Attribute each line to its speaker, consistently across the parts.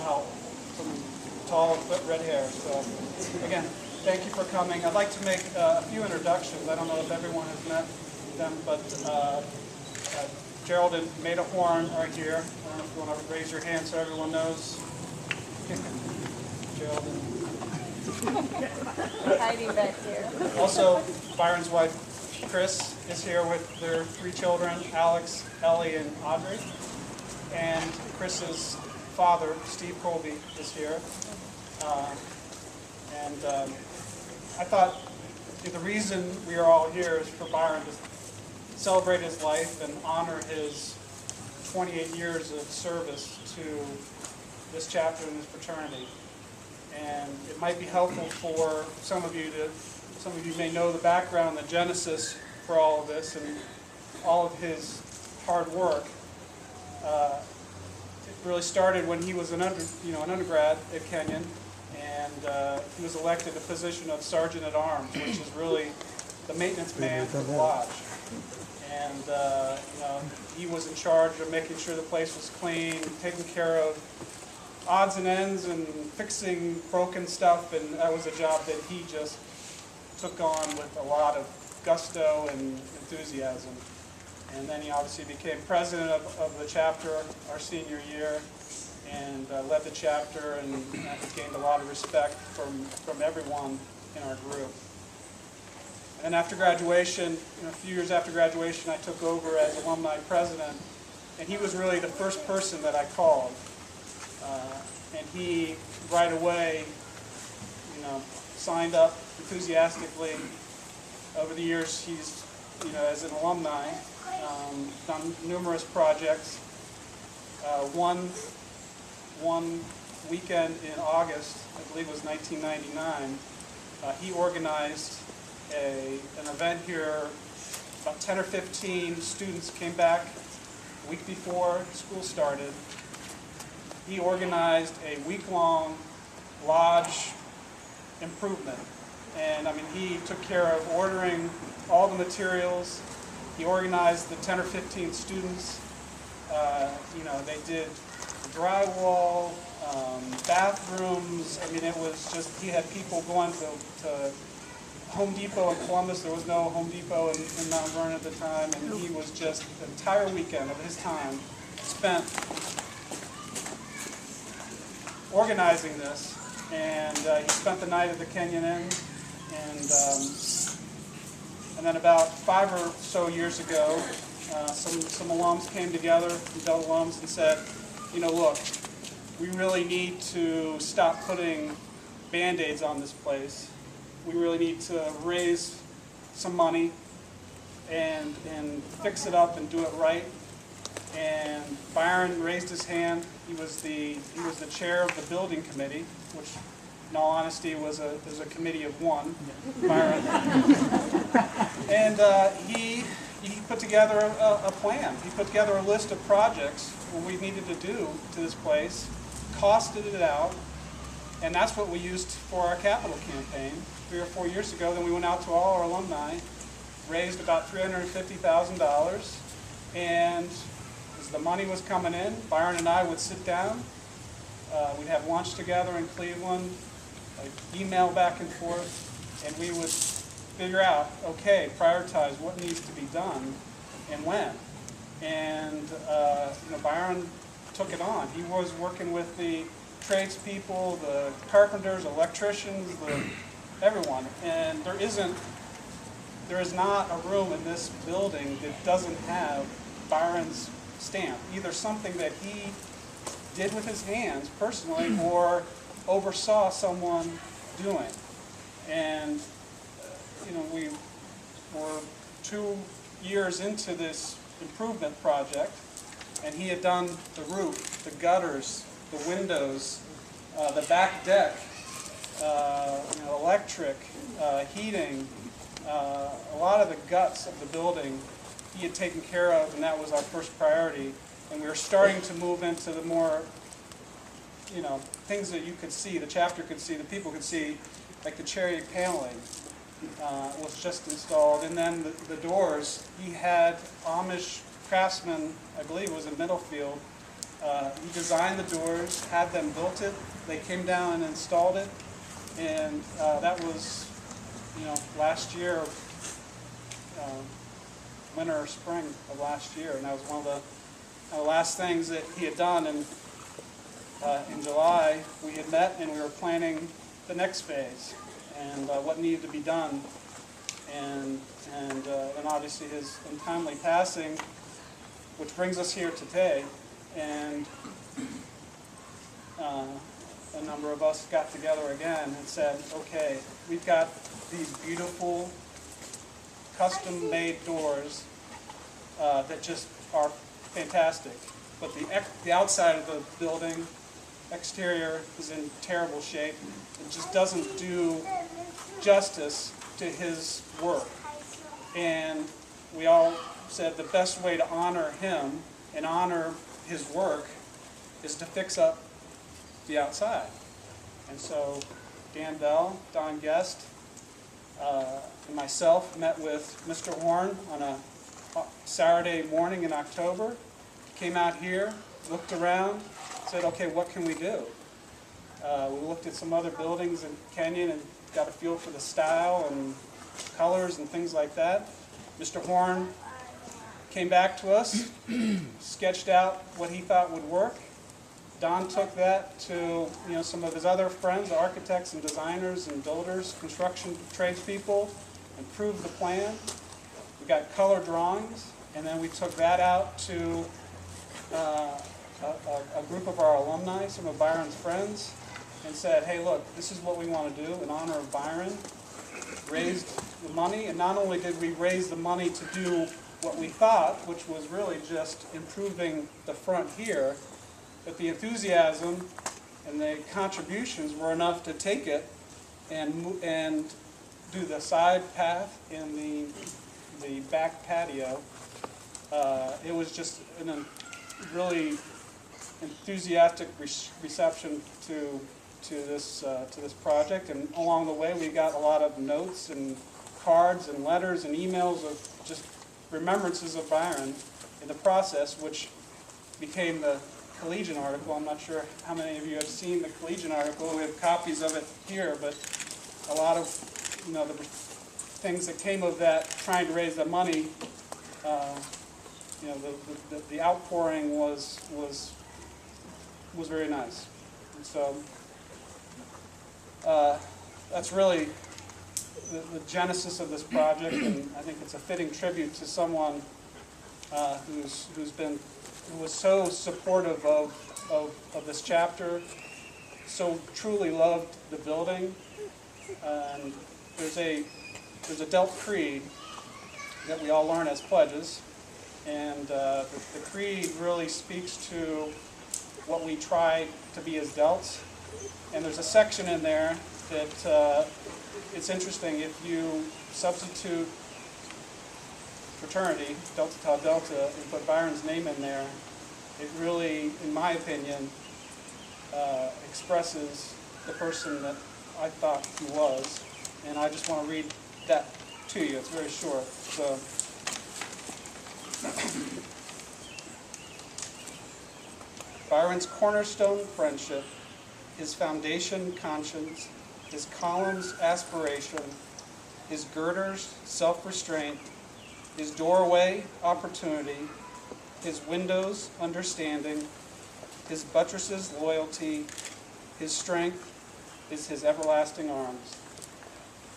Speaker 1: help. Some tall red hair. So again, thank you for coming. I'd like to make a few introductions. I don't know if everyone has met them, but Gerald and Maida Horn are here. I don't know if you want to raise your hand so everyone knows. Gerald and
Speaker 2: hiding back here.
Speaker 1: also, Byron's wife, Chris, is here with their 3 children, Alex, Ellie, and Audrey. And Chris's father, Steve Colby, is here. I thought the reason we are all here is for Byron to celebrate his life and honor his 28 years of service to this chapter and this fraternity. And it might be helpful for some of you may know the background, the genesis for all of this and all of his hard work. It really started when he was an undergrad at Kenyon, and he was elected the position of Sergeant at Arms, which is really the maintenance man for the lodge. And he was in charge of making sure the place was clean, taking care of odds and ends and fixing broken stuff, and that was a job that he just took on with a lot of gusto and enthusiasm. And then he obviously became president of the chapter our senior year and led the chapter, and he gained a lot of respect from everyone in our group. And after graduation, a few years after graduation, I took over as alumni president, and he was really the first person that I called. And he right away, signed up enthusiastically. Over the years, he's, as an alumni, done numerous projects. One weekend in August, I believe it was 1999, he organized an event here. About 10 or 15 students came back a week before school started. He organized a week-long lodge improvement. And he took care of ordering all the materials. He organized the 10 or 15 students. They did drywall, bathrooms. It was just, he had people going to Home Depot in Columbus. There was no Home Depot in Mount Vernon at the time. And he was just, the entire weekend of his time spent organizing this. And he spent the night at the Kenyon Inn. And then about 5 or so years ago, some alums came together, Delta alums, and said, look, we really need to stop putting Band-Aids on this place. We really need to raise some money and fix it up and do it right. And Byron raised his hand. He was the chair of the building committee, which, in all honesty, was a committee of one, Byron. And he put together a plan. He put together a list of projects what we needed to do to this place, costed it out, and that's what we used for our capital campaign 3 or 4 years ago. Then we went out to all our alumni, raised about $350,000, and as the money was coming in, Byron and I would sit down. We'd have lunch together in Cleveland, email back and forth, and we would figure out, okay, prioritize what needs to be done and when. And Byron took it on. He was working with the tradespeople, the carpenters, electricians, everyone. And there is not a room in this building that doesn't have Byron's stamp, either something that he did with his hands personally or oversaw someone doing. And we were 2 years into this improvement project, and he had done the roof, the gutters, the windows, the back deck, electric, heating, a lot of the guts of the building he had taken care of, and that was our first priority. And we were starting to move into the more, things that you could see, the chapter could see, the people could see, like the cherry paneling was just installed. And then the doors, he had Amish craftsmen, I believe it was in Middlefield, He designed the doors, had them built it. They came down and installed it, and that was, last year, winter or spring of last year, and that was one of the last things that he had done. And in July, we had met and we were planning the next phase and what needed to be done. And obviously his untimely passing, which brings us here today. And a number of us got together again and said, okay, we've got these beautiful custom-made doors that just are fantastic. But the outside of the building, exterior, is in terrible shape. It just doesn't do justice to his work. And we all said the best way to honor him and honor his work is to fix up the outside. And so Dan Bell, Don Guest, and myself met with Mr. Horn on a Saturday morning in October, came out here, looked around, said, okay, what can we do? We looked at some other buildings in Kenyon and got a feel for the style and colors and things like that. Mr. Horn came back to us, sketched out what he thought would work. Don took that to some of his other friends, architects and designers and builders, construction tradespeople, improved the plan. We got color drawings, and then we took that out to a group of our alumni, some of Byron's friends, and said, hey, look, this is what we want to do in honor of Byron. Raised the money, and not only did we raise the money to do what we thought, which was really just improving the front here, but the enthusiasm and the contributions were enough to take it and do the side path and the back patio. It was just a really enthusiastic reception to this project, and along the way we got a lot of notes and cards and letters and emails of just remembrances of Byron in the process, which became the Collegian article. I'm not sure how many of you have seen the Collegian article. We have copies of it here, but a lot of the things that came of that, trying to raise the money, the outpouring was very nice. And so that's really the genesis of this project, and I think it's a fitting tribute to someone who was so supportive of this chapter, so truly loved the building. And there's a Delt Creed that we all learn as pledges, and the creed really speaks to what we try to be as Delts. And there's a section in there that it's interesting. If you substitute fraternity, Delta Tau Delta, and put Byron's name in there, it really, in my opinion, expresses the person that I thought he was. And I just want to read that to you. It's very short. So, Byron's cornerstone friendship, his foundation conscience, his columns aspiration, his girders self-restraint, his doorway opportunity, his windows understanding, his buttresses loyalty, his strength is his everlasting arms.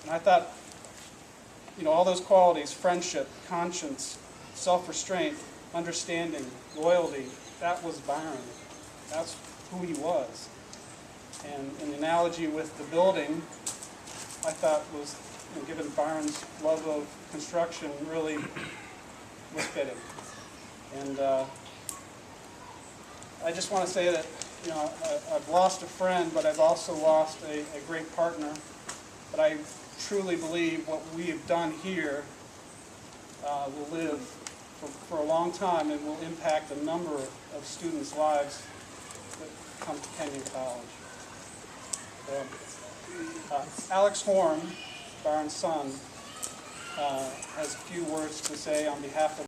Speaker 1: And I thought, all those qualities, friendship, conscience, self-restraint, understanding, loyalty, that was Byron. That's who he was. And an analogy with the building, I thought was, given Byron's love of construction, really was fitting. And I just want to say that, I've lost a friend, but I've also lost a great partner. But I truly believe what we have done here will live for a long time and will impact a number of students' lives that come to Kenyon College. Alex Horn, Byron's son, has a few words to say on behalf of